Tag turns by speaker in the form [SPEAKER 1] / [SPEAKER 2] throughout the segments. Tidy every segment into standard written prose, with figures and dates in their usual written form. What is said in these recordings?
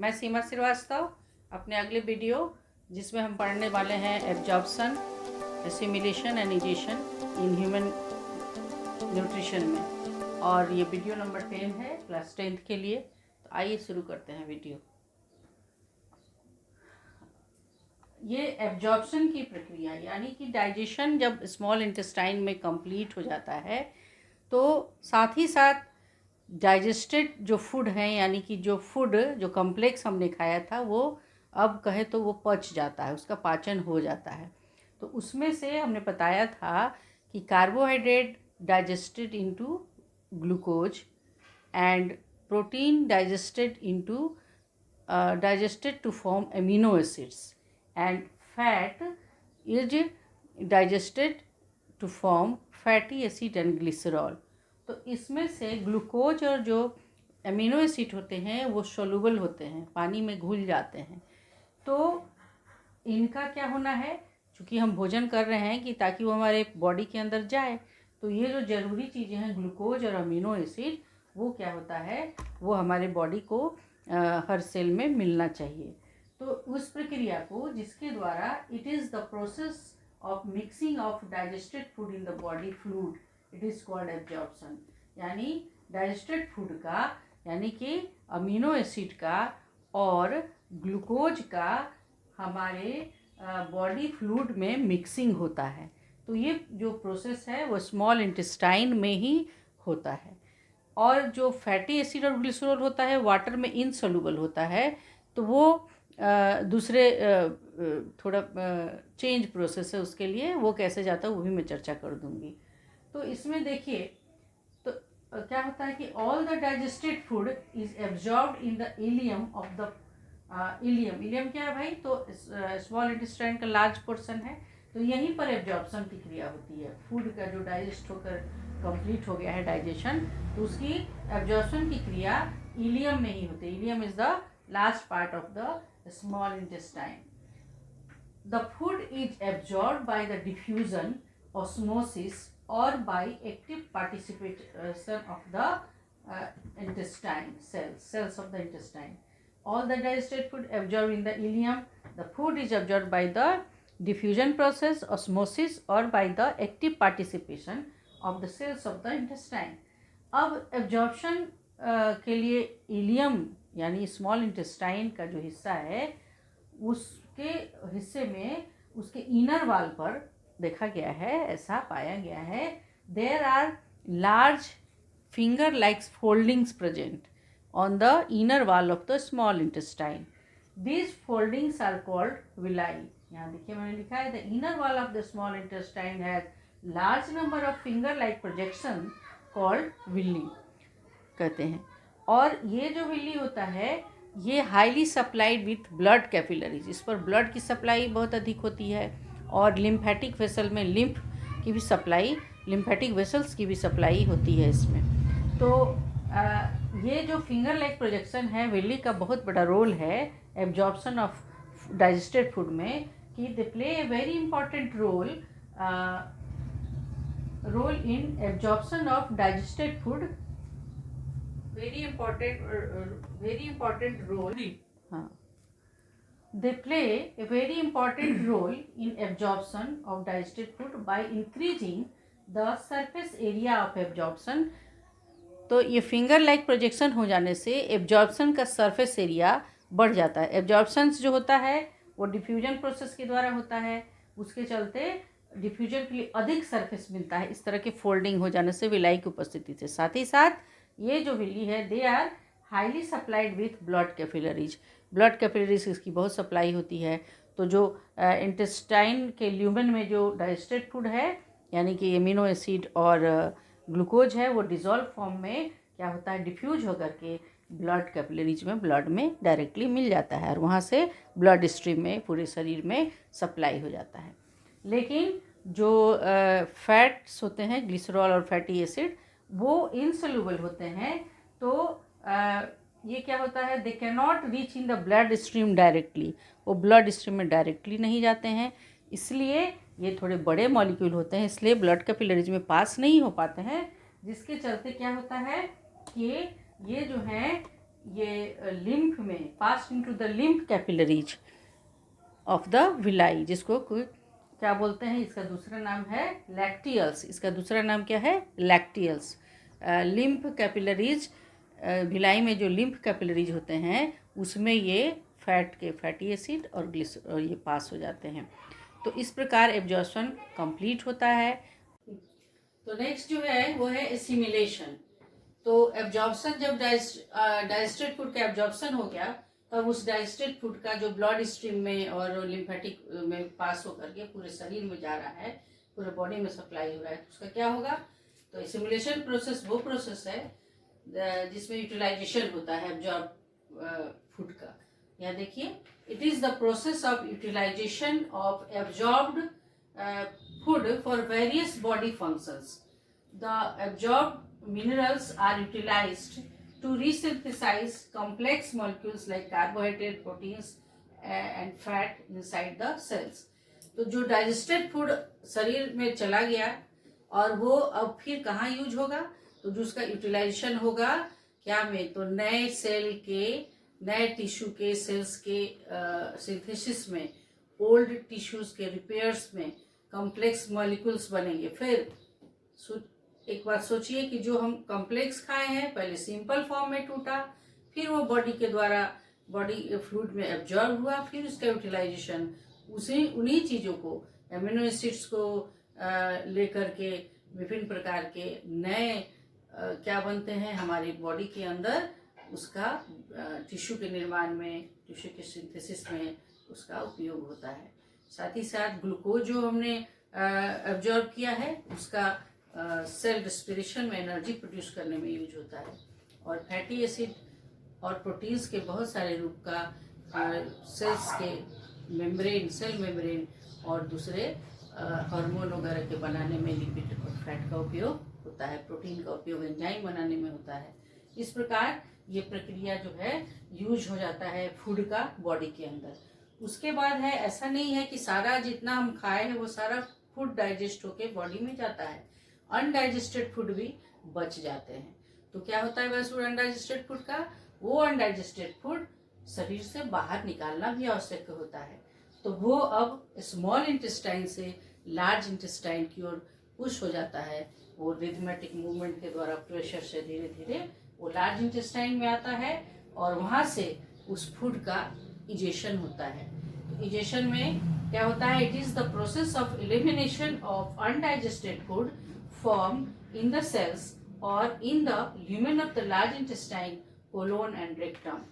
[SPEAKER 1] मैं सीमा श्रीवास्तव अपने अगले वीडियो जिसमें हम पढ़ने वाले हैं absorption, assimilation and egestion in human nutrition में, और ये वीडियो नंबर 10 है क्लास 10th के लिए। तो आइए शुरू करते हैं वीडियो। ये एब्जॉर्प्शन की प्रक्रिया यानी कि डाइजेशन जब स्मॉल इंटेस्टाइन में कंप्लीट हो जाता है तो साथ ही साथ डाइजेस्टेड जो फूड है यानी कि जो फूड जो कम्प्लेक्स हमने खाया था वो अब कहे तो वो पच जाता है, उसका पाचन हो जाता है। तो उसमें से हमने बताया था कि carbohydrate digested into glucose and protein digested to form amino acids and fat is digested to form fatty acid and glycerol। तो इसमें से ग्लूकोज और जो अमीनो एसिड होते हैं वो सोलूबल होते हैं, पानी में घुल जाते हैं। तो इनका क्या होना है, चूँकि हम भोजन कर रहे हैं कि ताकि वो हमारे बॉडी के अंदर जाए, तो ये जो ज़रूरी चीज़ें हैं ग्लूकोज और अमीनो एसिड, वो क्या होता है, वो हमारे बॉडी को हर सेल में मिलना चाहिए। तो उस प्रक्रिया को जिसके द्वारा it is the process of mixing of digested food in the body fluid, it is called absorption. यानी डाइजेस्टेड फूड का यानी कि अमीनो एसिड का और ग्लूकोज का हमारे बॉडी फ्लूइड में मिक्सिंग होता है। तो ये जो प्रोसेस है वो स्मॉल इंटेस्टाइन में ही होता है। और जो फैटी एसिड और ग्लिसरॉल होता है वाटर में इनसोल्यूबल होता है, तो वो दूसरे थोड़ा चेंज प्रोसेस है, उसके लिए वो कैसे जाता है वो भी मैं चर्चा कर दूंगी। तो इसमें देखिए तो क्या होता है कि all the digested food is absorbed in the ilium of the ilium क्या है भाई, तो स्मॉल इंटेस्टाइन का लार्ज पोर्शन है। तो यहीं पर एब्जॉर्प्शन की क्रिया होती है। फूड का जो डाइजेस्ट होकर कंप्लीट हो गया है डाइजेशन, तो उसकी एब्जॉर्प्शन की क्रिया इलियम में ही होती है। Ileum is the last part of the small intestine. The food is absorbed by the diffusion, osmosis और by active participation of the intestine cells of the intestine. All the digested food absorbed in the ileum. The food is absorbed by the diffusion process, osmosis or by the active participation of the cells of the intestine. अब absorption के लिए ilium यानी small intestine का जो हिस्सा है उसके हिस्से में उसके इनर वाल पर देखा गया है, ऐसा पाया गया है, there are large finger like foldings present on the inner wall of the small intestine. These foldings are called villi. यहाँ देखिए मैंने लिखा है the inner wall of the small intestine has large number of finger like projection called villi कहते हैं। और ये जो विल्ली होता है ये highly supplied with blood capillaries, इस पर ब्लड की सप्लाई बहुत अधिक होती है और लिम्फेटिक वेसल में लिम्फ की भी सप्लाई, लिम्फेटिक वेसल्स की भी सप्लाई होती है इसमें। तो ये जो फिंगर लाइक प्रोजेक्शन है विल्ली का बहुत बड़ा रोल है एब्जॉर्प्शन ऑफ डाइजेस्टेड फूड में, कि they play a very important role in absorption of digested food, very important role. They play a very important role in absorption of digested food by increasing the surface area of absorption. तो ये finger like projection हो जाने से absorption का surface area बढ़ जाता है। Absorption जो होता है वो डिफ्यूजन प्रोसेस के द्वारा होता है, उसके चलते डिफ्यूजन के लिए अधिक सरफेस मिलता है इस तरह के फोल्डिंग हो जाने से विलाई की उपस्थिति से। साथ ही साथ ये जो विली है they are highly supplied with blood capillaries, blood capillaries इसकी बहुत सप्लाई होती है। तो जो इंटेस्टाइन के ल्यूमेन में जो डाइजेस्टेड फूड है यानी कि एमिनो एसिड और ग्लूकोज है वो डिज़ोल्व फॉर्म में क्या होता है, डिफ्यूज होकर के ब्लड कैपिलरीज में ब्लड में डायरेक्टली मिल जाता है और वहाँ से ब्लड स्ट्रीम में पूरे शरीर में सप्लाई हो जाता है। लेकिन जो फैट्स होते हैं ग्लिसरॉल और फैटी एसिड वो इनसोल्यूबल होते हैं। तो ये क्या होता है, they can not reach in the blood stream directly, वो ब्लड स्ट्रीम में डायरेक्टली नहीं जाते हैं, इसलिए ये थोड़े बड़े मॉलिक्यूल होते हैं, इसलिए ब्लड कैपिलरीज में पास नहीं हो पाते हैं, जिसके चलते क्या होता है कि ये जो है ये लिम्फ में पास into the lymph capillaries of the villi, जिसको क्या बोलते हैं, इसका दूसरा नाम है लैक्टियल्स। इसका दूसरा नाम क्या है? लैक्टियल्स। लिम्फ कैपिलरीज, भिलाई में जो लिम्फ कैपिलरीज होते हैं उसमें ये फैटी एसिड और ये पास हो जाते हैं। तो इस प्रकार एब्जॉर्प्शन कंप्लीट होता है। तो नेक्स्ट जो है वो है एसिमिलेशन। तो एब्जॉर्प्शन, जब डाइजेस्टेड फूड का एब्जॉर्प्शन हो गया तब उस डाइजेस्टेड फूड का जो ब्लड स्ट्रीम में और लिम्फेटिक में पास होकर के पूरे शरीर में जा रहा है, पूरे बॉडी में सप्लाई हो रहा है, तो उसका क्या होगा? तो एसिमिलेशन प्रोसेस वो प्रोसेस है जिसमें यूटिलाइजेशन होता है एब्जॉर्ब फूड का। यहाँ देखिए, it is the process of utilization of absorbed food for various body functions. The absorbed minerals are utilized to resynthesize complex molecules like carbohydrate, proteins and fat inside the cells। तो जो digested food शरीर में चला गया और वो अब फिर कहाँ यूज होगा? तो जो उसका यूटिलाइजेशन होगा क्या में? तो नए सेल के, नए टिश्यू के, सेल्स के सिंथेसिस में, ओल्ड टिश्यूज के रिपेयर्स में कॉम्प्लेक्स मॉलिक्यूल्स बनेंगे। फिर एक बात सोचिए कि जो हम कॉम्प्लेक्स खाए हैं पहले सिंपल फॉर्म में टूटा, फिर वो बॉडी के द्वारा बॉडी फ्लूइड में एब्जॉर्ब हुआ, फिर उसका यूटिलाइजेशन उन्हीं चीज़ों को, एमिनो एसिड्स को लेकर के विभिन्न प्रकार के नए क्या बनते हैं हमारी बॉडी के अंदर, उसका टिश्यू के निर्माण में, टिश्यू के सिंथेसिस में उसका उपयोग होता है। साथ ही साथ ग्लूकोज जो हमने एब्जॉर्ब किया है उसका सेल रेस्पिरेशन में एनर्जी प्रोड्यूस करने में यूज होता है। और फैटी एसिड और प्रोटीन्स के बहुत सारे रूप का सेल्स के मेम्ब्रेन, सेल मेम्ब्रेन और दूसरे हार्मोन वगैरह के बनाने में लिपिड और फैट का उपयोग होता है। प्रोटीन का उपयोग एंजाइम बनाने में होता है। इस प्रकार ये प्रक्रिया जो है यूज हो जाता है फूड का बॉडी के अंदर। उसके बाद है, ऐसा नहीं है कि सारा जितना हम खाए हैं वो सारा फूड डाइजेस्ट होके बॉडी में जाता है, अनडाइजेस्टेड फूड भी बच जाते हैं। तो क्या होता है वैसे अनडाइजेस्टेड फूड का? वो अनडाइजेस्टेड फूड शरीर से बाहर निकालना भी आवश्यक होता है। तो वो अब स्मॉल इंटेस्टाइन से लार्ज इंटेस्टाइन की ओर पुश हो जाता है। वो रिथमेटिक मूवमेंट के द्वारा प्रेशर से धीरे धीरे वो लार्ज इंटेस्टाइन में आता है और वहाँ से उस फूड का इजेशन होता है। तो इजेशन में क्या होता है? It is the process of elimination of undigested food formed in the cells or in the lumen of the large intestine, colon and rectum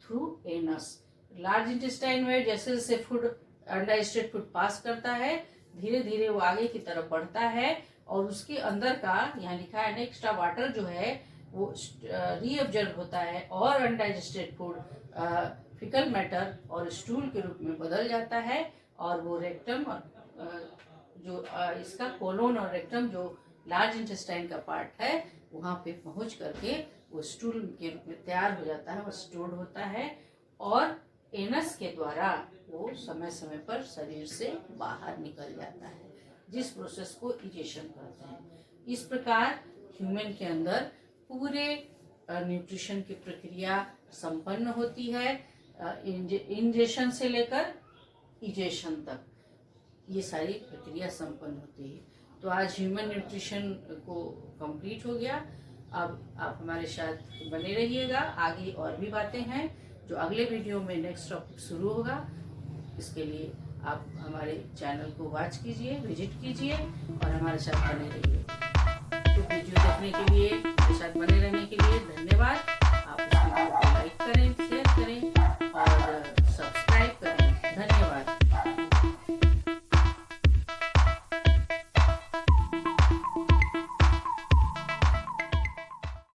[SPEAKER 1] through anus। Large intestine में जैसे जैसे फूड अनडाइजेस्टेड फूड पास करता है धीरे धीरे वो आगे की तरफ बढ़ता है और उसके अंदर का, यहाँ लिखा है ना, एक्स्ट्रा वाटर जो है वो रीअब्जॉर्ब होता है और अनडाइजेस्टेड फूड फिकल मैटर और स्टूल के रूप में बदल जाता है और वो रेक्टम और जो इसका कोलोन और रेक्टम जो लार्ज इंटेस्टाइन का पार्ट है वहाँ पे पहुँच करके वो स्टूल के रूप में तैयार हो जाता है, वो स्टोर्ड होता है और एनस के द्वारा वो समय समय पर शरीर से बाहर निकल जाता है, जिस प्रोसेस को इजेशन कहते हैं। इस प्रकार ह्यूमन के अंदर पूरे न्यूट्रिशन की प्रक्रिया संपन्न होती है, इंजेशन से लेकर इजेशन तक ये सारी प्रक्रिया संपन्न होती है। तो आज ह्यूमन न्यूट्रिशन को कंप्लीट हो गया। अब आप हमारे साथ बने रहिएगा, आगे और भी बातें हैं जो अगले वीडियो में नेक्स्ट टॉपिक शुरू होगा। इसके लिए आप हमारे चैनल को वॉच कीजिए, विजिट कीजिए और हमारे साथ बने रहिए। तो वीडियो देखने के लिए, मेरे साथ बने रहने के लिए धन्यवाद।